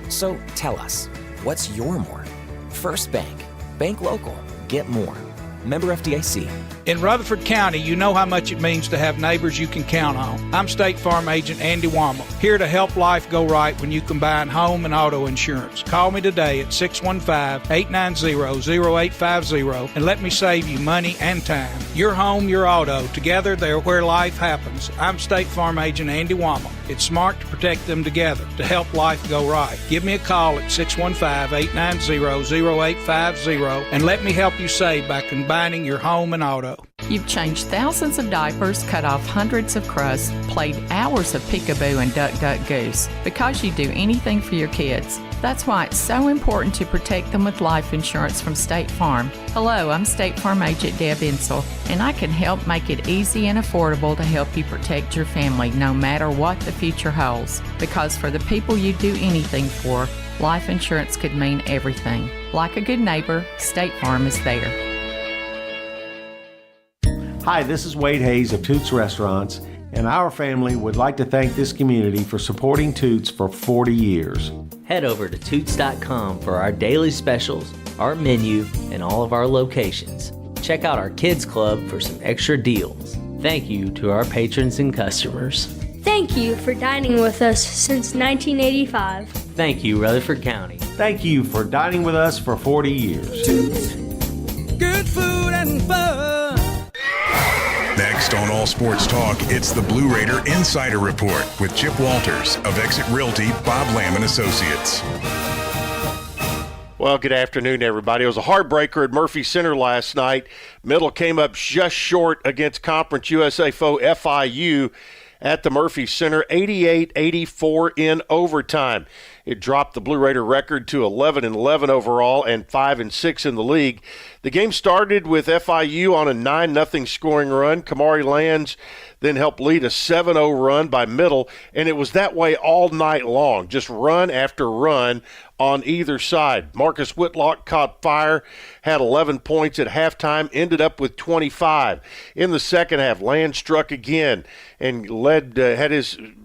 So tell us, what's your more? First Bank. Bank local. Get more. Member FDIC. In Rutherford County, you know how much it means to have neighbors you can count on. I'm State Farm Agent Andy Wommel, here to help life go right when you combine home and auto insurance. Call me today at 615-890-0850 and let me save you money and time. Your home, your auto, together they're where life happens. I'm State Farm Agent Andy Wommel. It's smart to protect them together to help life go right. Give me a call at 615-890-0850 and let me help you save by combining your home and auto. You've changed thousands of diapers, cut off hundreds of crusts, played hours of peekaboo and duck, duck, goose because you do anything for your kids. That's why it's so important to protect them with life insurance from State Farm. Hello, I'm State Farm Agent Deb Insel, and I can help make it easy and affordable to help you protect your family no matter what the future holds. Because for the people you do anything for, life insurance could mean everything. Like a good neighbor, State Farm is there. Hi, this is Wade Hayes of Toots Restaurants, and our family would like to thank this community for supporting Toots for 40 years. Head over to Toots.com for our daily specials, our menu, and all of our locations. Check out our Kids Club for some extra deals. Thank you to our patrons and customers. Thank you for dining with us since 1985. Thank you, Rutherford County. Thank you for dining with us for 40 years. Toots. Good food and fun. Next on All Sports Talk, it's the Blue Raider Insider Report with Chip Walters of Exit Realty, Bob Lamb & Associates. Well, good afternoon, everybody. It was a heartbreaker at Murphy Center last night. Middle came up just short against Conference USA foe FIU at the Murphy Center, 88-84 in overtime. It dropped the Blue Raider record to 11-11 overall and 5-6 in the league. The game started with FIU on a 9-0 scoring run. Kamari Lands then helped lead a 7-0 run by Middle, and it was that way all night long, just run after run on either side. Marcus Whitlock caught fire, had 11 points at halftime, ended up with 25. In the second half, Land struck again and led.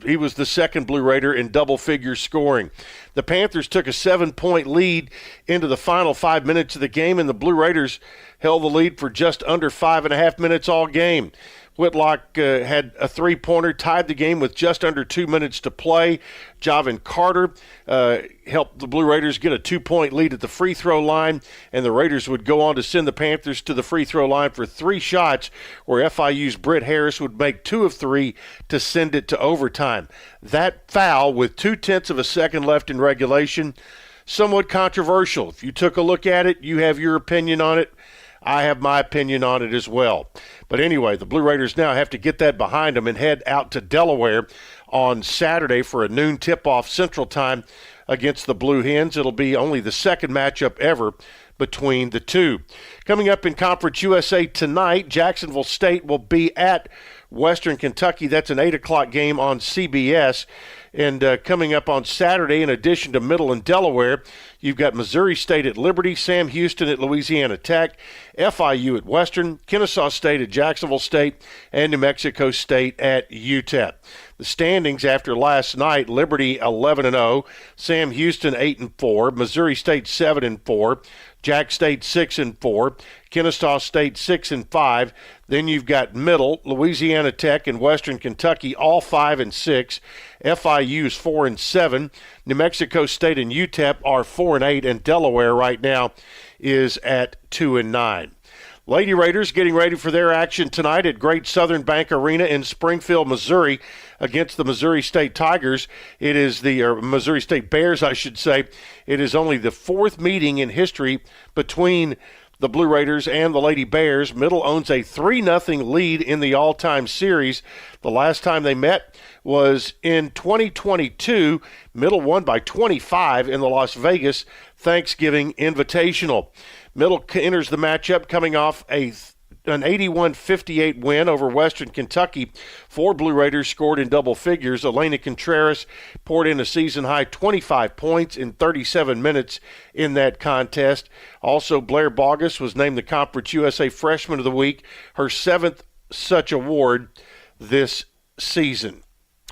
He was the second Blue Raider in double-figure scoring. The Panthers took a 7-point lead into the final 5 minutes of the game, and the Blue Raiders held the lead for just under 5.5 minutes all game. Whitlock had a three-pointer, tied the game with just under 2 minutes to play. Javin Carter helped the Blue Raiders get a 2-point lead at the free throw line, and the Raiders would go on to send the Panthers to the free throw line for 3 shots, where FIU's Britt Harris would make 2 of 3 to send it to overtime. That foul, with 0.2 of a second left in regulation, somewhat controversial. If you took a look at it, you have your opinion on it. I have my opinion on it as well. But anyway, the Blue Raiders now have to get that behind them and head out to Delaware on Saturday for a noon tip-off Central Time against the Blue Hens. It'll be only the second matchup ever between the two. Coming up in Conference USA tonight, Jacksonville State will be at Western Kentucky. That's an 8 o'clock game on CBS. And coming up on Saturday, in addition to Middle and Delaware, you've got Missouri State at Liberty, Sam Houston at Louisiana Tech, FIU at Western, Kennesaw State at Jacksonville State, and New Mexico State at UTEP. The standings after last night: Liberty 11-0, Sam Houston 8-4, Missouri State 7-4, Jack State 6-4, Kennesaw State 6-5. Then you've got Middle, Louisiana Tech, and Western Kentucky all 5-6. FIU's 4-7. New Mexico State and UTEP are 4-8, and Delaware right now is at 2-9. Lady Raiders getting ready for their action tonight at Great Southern Bank Arena in Springfield, Missouri, against the Missouri State Tigers. It is Missouri State Bears, I should say. It is only the fourth meeting in history between the Blue Raiders and the Lady Bears. Middle owns a 3-0 lead in the all-time series. The last time they met was in 2022. Middle won by 25 in the Las Vegas Thanksgiving Invitational. Middle enters the matchup coming off an 81-58 win over Western Kentucky. 4 Blue Raiders scored in double figures. Elena Contreras poured in a season-high 25 points in 37 minutes in that contest. Also, Blair Bogus was named the Conference USA Freshman of the Week, her 7th such award this season.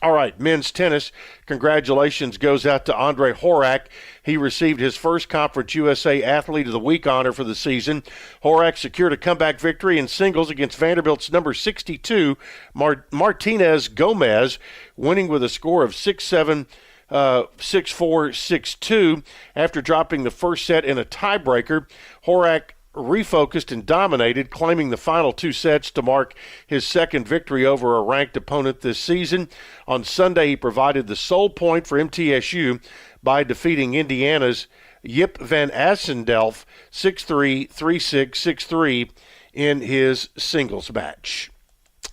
All right, men's tennis, congratulations goes out to Andre Horak. He received his first Conference USA Athlete of the Week honor for the season. Horak secured a comeback victory in singles against Vanderbilt's number 62, Martinez Gomez, winning with a score of 6-7, 6-4, 6-2. After dropping the first set in a tiebreaker, Horak refocused and dominated, claiming the final 2 sets to mark his second victory over a ranked opponent this season. On Sunday, he provided the sole point for MTSU by defeating Indiana's Jip van Assendelf 6-3, 3-6, 6-3 in his singles match.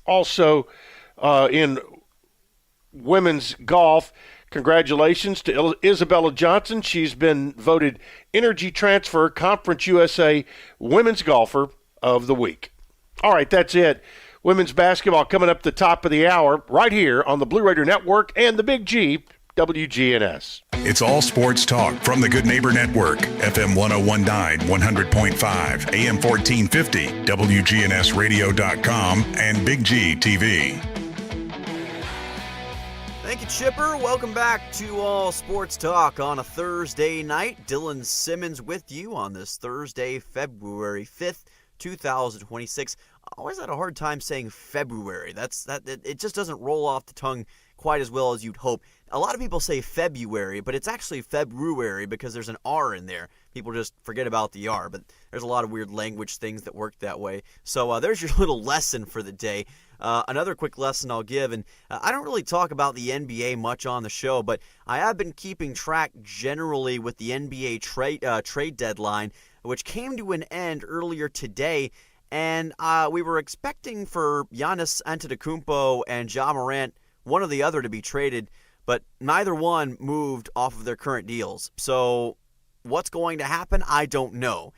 Also, in women's golf, congratulations to Isabella Johnson. She's been voted Energy Transfer Conference USA Women's Golfer of the Week. All right, that's it. Women's basketball coming up the top of the hour right here on the Blue Raider Network and the Big G, WGNS. It's all sports talk from the Good Neighbor Network, FM 1019, 100.5, AM 1450, wgnsradio.com, and Big G TV. Thank you, Chipper. Welcome back to All Sports Talk on a Thursday night. Dylan Simmons with you on this Thursday, February 5th, 2026. I always had a hard time saying February. It just doesn't roll off the tongue quite as well as you'd hope. A lot of people say February, but it's actually February because there's an R in there. People just forget about the R, but there's a lot of weird language things that work that way. So there's your little lesson for the day. Another quick lesson I'll give, and I don't really talk about the NBA much on the show, but I have been keeping track generally with the NBA trade deadline, which came to an end earlier today, and we were expecting for Giannis Antetokounmpo and Ja Morant, one or the other, to be traded, but neither one moved off of their current deals. So what's going to happen? I don't know.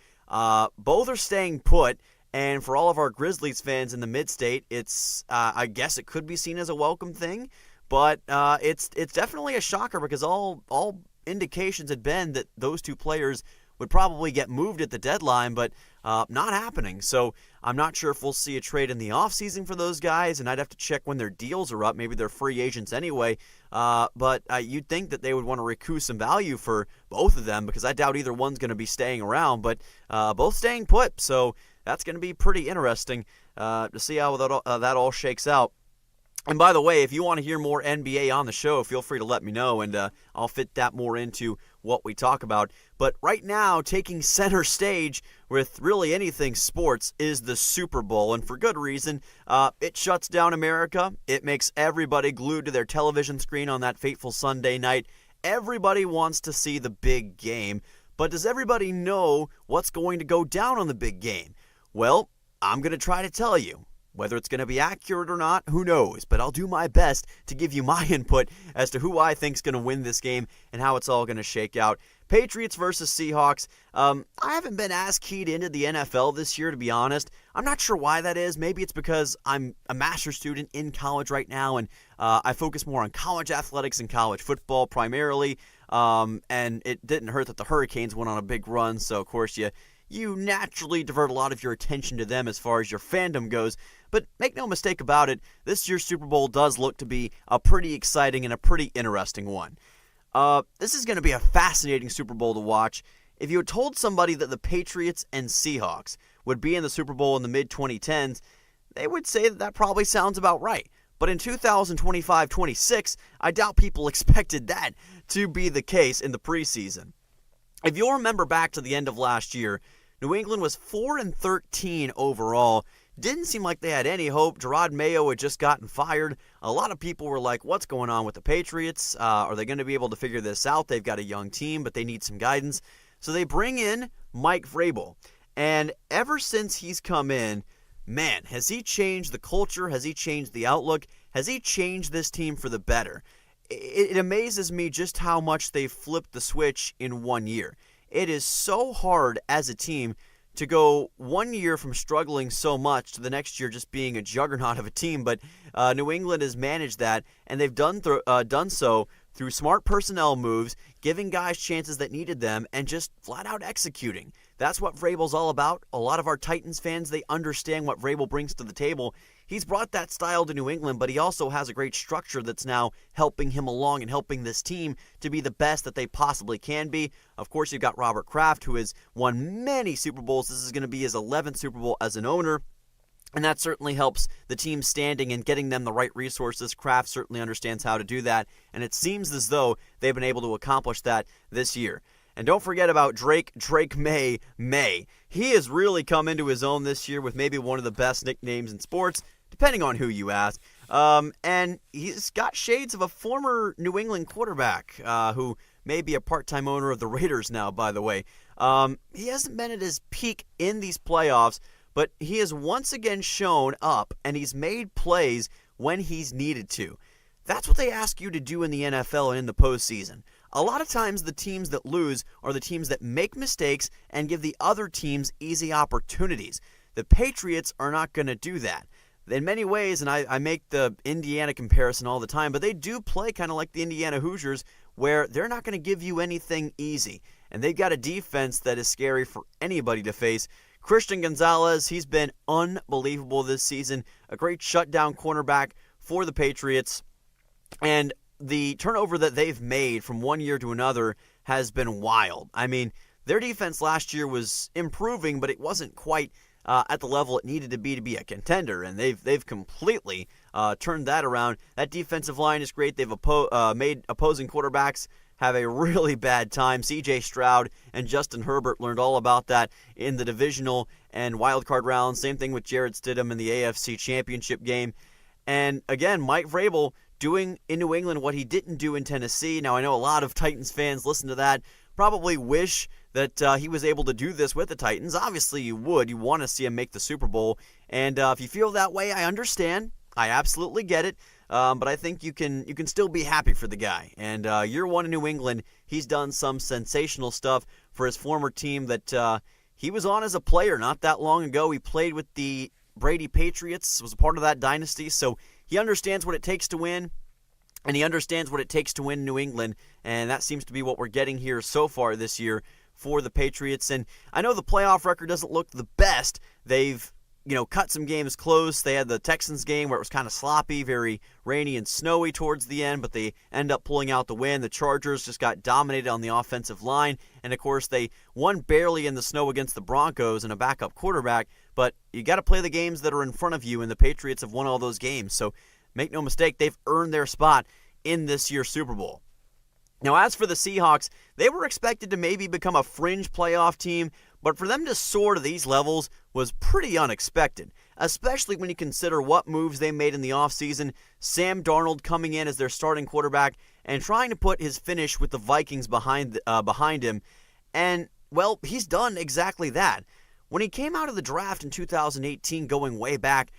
Both are staying put. And for all of our Grizzlies fans in the mid-state, it's I guess it could be seen as a welcome thing, but it's definitely a shocker because all indications had been that those two players would probably get moved at the deadline, but not happening. So I'm not sure if we'll see a trade in the offseason for those guys, and I'd have to check when their deals are up. Maybe they're free agents anyway, but you'd think that they would want to recoup some value for both of them because I doubt either one's going to be staying around, but both staying put, so that's going to be pretty interesting to see how that all shakes out. And by the way, if you want to hear more NBA on the show, feel free to let me know, and I'll fit that more into what we talk about. But right now, taking center stage with really anything sports is the Super Bowl, and for good reason. It shuts down America. It makes everybody glued to their television screen on that fateful Sunday night. Everybody wants to see the big game, but does everybody know what's going to go down on the big game? Well, I'm going to try to tell you. Whether it's going to be accurate or not, who knows? But I'll do my best to give you my input as to who I think is going to win this game and how it's all going to shake out. Patriots versus Seahawks. I haven't been as keyed into the NFL this year, to be honest. I'm not sure why that is. Maybe it's because I'm a master's student in college right now, and I focus more on college athletics and college football primarily. And it didn't hurt that the Hurricanes went on a big run, so of course you naturally divert a lot of your attention to them as far as your fandom goes. But make no mistake about it, this year's Super Bowl does look to be a pretty exciting and a pretty interesting one. This is going to be a fascinating Super Bowl to watch. If you had told somebody that the Patriots and Seahawks would be in the Super Bowl in the mid-2010s, they would say that probably sounds about right. But in 2025-26, I doubt people expected that to be the case in the preseason. If you'll remember back to the end of last year, New England was 4-13 overall. Didn't seem like they had any hope. Gerard Mayo had just gotten fired. A lot of people were like, what's going on with the Patriots? Are they going to be able to figure this out? They've got a young team, but they need some guidance. So they bring in Mike Vrabel. And ever since he's come in, man, has he changed the culture? Has he changed the outlook? Has he changed this team for the better? It amazes me just how much they've flipped the switch in 1 year. It is so hard as a team to go 1 year from struggling so much to the next year just being a juggernaut of a team, but New England has managed that, and they've done so through smart personnel moves, giving guys chances that needed them, and just flat out executing. That's what Vrabel's all about. A lot of our Titans fans, they understand what Vrabel brings to the table. He's brought that style to New England, but he also has a great structure that's now helping him along and helping this team to be the best that they possibly can be. Of course, you've got Robert Kraft, who has won many Super Bowls. This is going to be his 11th Super Bowl as an owner. And that certainly helps the team standing and getting them the right resources. Kraft certainly understands how to do that, and it seems as though they've been able to accomplish that this year. And don't forget about Drake May. He has really come into his own this year with maybe one of the best nicknames in sports, depending on who you ask. And he's got shades of a former New England quarterback who may be a part-time owner of the Raiders now, by the way. He hasn't been at his peak in these playoffs, but he has once again shown up, and he's made plays when he's needed to. That's what they ask you to do in the NFL and in the postseason. A lot of times the teams that lose are the teams that make mistakes and give the other teams easy opportunities. The Patriots are not going to do that. In many ways, and I make the Indiana comparison all the time, but they do play kind of like the Indiana Hoosiers, where they're not going to give you anything easy. And they've got a defense that is scary for anybody to face. Christian Gonzalez, he's been unbelievable this season. A great shutdown cornerback for the Patriots. And the turnover that they've made from 1 year to another has been wild. I mean, their defense last year was improving, but it wasn't quite at the level it needed to be a contender, and they've completely turned that around. That defensive line is great. They've made opposing quarterbacks have a really bad time. C.J. Stroud and Justin Herbert learned all about that in the divisional and wildcard rounds. Same thing with Jarrett Stidham in the AFC Championship game. And again, Mike Vrabel doing in New England what he didn't do in Tennessee. Now, I know a lot of Titans fans listen to that, probably wish that he was able to do this with the Titans. Obviously, you would. You want to see him make the Super Bowl. And if you feel that way, I understand. I absolutely get it. But I think you can still be happy for the guy. And year one in New England, he's done some sensational stuff for his former team that he was on as a player not that long ago. He played with the Brady Patriots, was a part of that dynasty. So he understands what it takes to win, and he understands what it takes to win New England. And that seems to be what we're getting here so far this year for the Patriots. And I know the playoff record doesn't look the best. They've cut some games close. They had the Texans game where it was kind of sloppy, very rainy and snowy towards the end, but they end up pulling out the win. The Chargers just got dominated on the offensive line, and of course they won barely in the snow against the Broncos and a backup quarterback, but you got to play the games that are in front of you, and the Patriots have won all those games. So make no mistake, they've earned their spot in this year's Super Bowl. Now, as for the Seahawks, they were expected to maybe become a fringe playoff team, but for them to soar to these levels was pretty unexpected, especially when you consider what moves they made in the offseason. Sam Darnold coming in as their starting quarterback and trying to put his finish with the Vikings behind him. And, well, he's done exactly that. When he came out of the draft in 2018, going way back,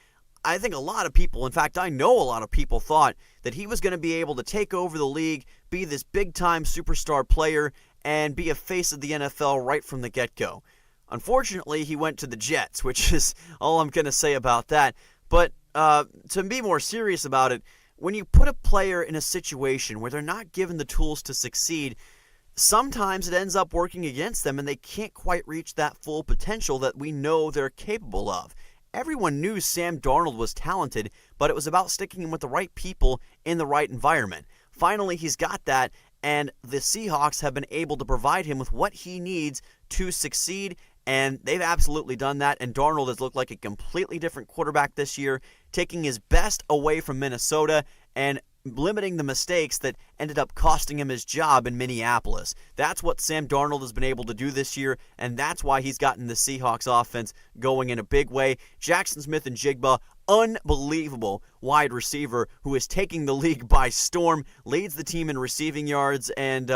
I think a lot of people, in fact, I know a lot of people thought that he was going to be able to take over the league, be this big-time superstar player, and be a face of the NFL right from the get-go. Unfortunately, he went to the Jets, which is all I'm going to say about that. But to be more serious about it, when you put a player in a situation where they're not given the tools to succeed, sometimes it ends up working against them and they can't quite reach that full potential that we know they're capable of. Everyone knew Sam Darnold was talented, but it was about sticking him with the right people in the right environment. Finally, he's got that, and the Seahawks have been able to provide him with what he needs to succeed, and they've absolutely done that, and Darnold has looked like a completely different quarterback this year, taking his best away from Minnesota and limiting the mistakes that ended up costing him his job in Minneapolis. That's what Sam Darnold has been able to do this year, and that's why he's gotten the Seahawks offense going in a big way. Jackson Smith-Njigba, unbelievable wide receiver who is taking the league by storm, leads the team in receiving yards, and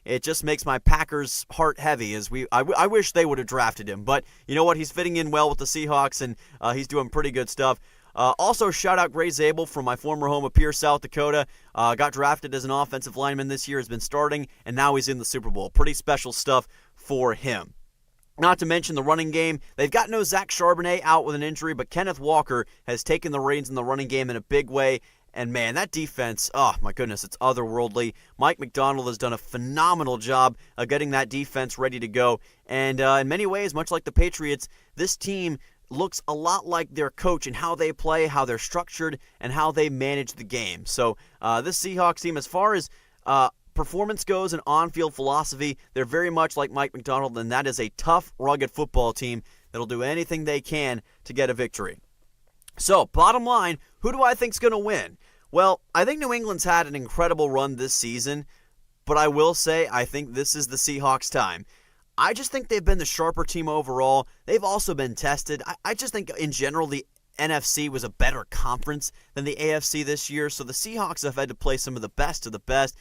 it just makes my Packers' heart heavy. I wish they would have drafted him, but you know what? He's fitting in well with the Seahawks, and he's doing pretty good stuff. Also, shout out Gray Zabel from my former home of Pierce, South Dakota. Got drafted as an offensive lineman this year, has been starting, and now he's in the Super Bowl. Pretty special stuff for him. Not to mention the running game. They've got no Zach Charbonnet out with an injury, but Kenneth Walker has taken the reins in the running game in a big way. And man, that defense, oh my goodness, it's otherworldly. Mike McDonald has done a phenomenal job of getting that defense ready to go. And in many ways, much like the Patriots, this team looks a lot like their coach in how they play, how they're structured, and how they manage the game. So this Seahawks team, as far as performance goes and on-field philosophy, they're very much like Mike McDonald, and that is a tough, rugged football team that'll do anything they can to get a victory. So, bottom line, who do I think's going to win? Well, I think New England's had an incredible run this season, but I will say I think this is the Seahawks' time. I just think they've been the sharper team overall. They've also been tested. I just think in general the NFC was a better conference than the AFC this year, so the Seahawks have had to play some of the best of the best.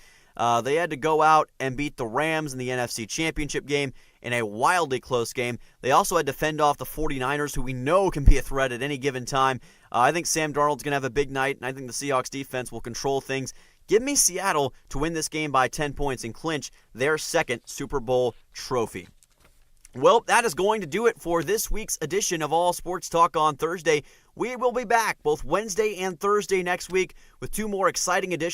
They had to go out and beat the Rams in the NFC Championship game in a wildly close game. They also had to fend off the 49ers, who we know can be a threat at any given time. I think Sam Darnold's going to have a big night, and I think the Seahawks defense will control things. Give me Seattle to win this game by 10 points and clinch their second Super Bowl trophy. Well, that is going to do it for this week's edition of All Sports Talk on Thursday. We will be back both Wednesday and Thursday next week with two more exciting editions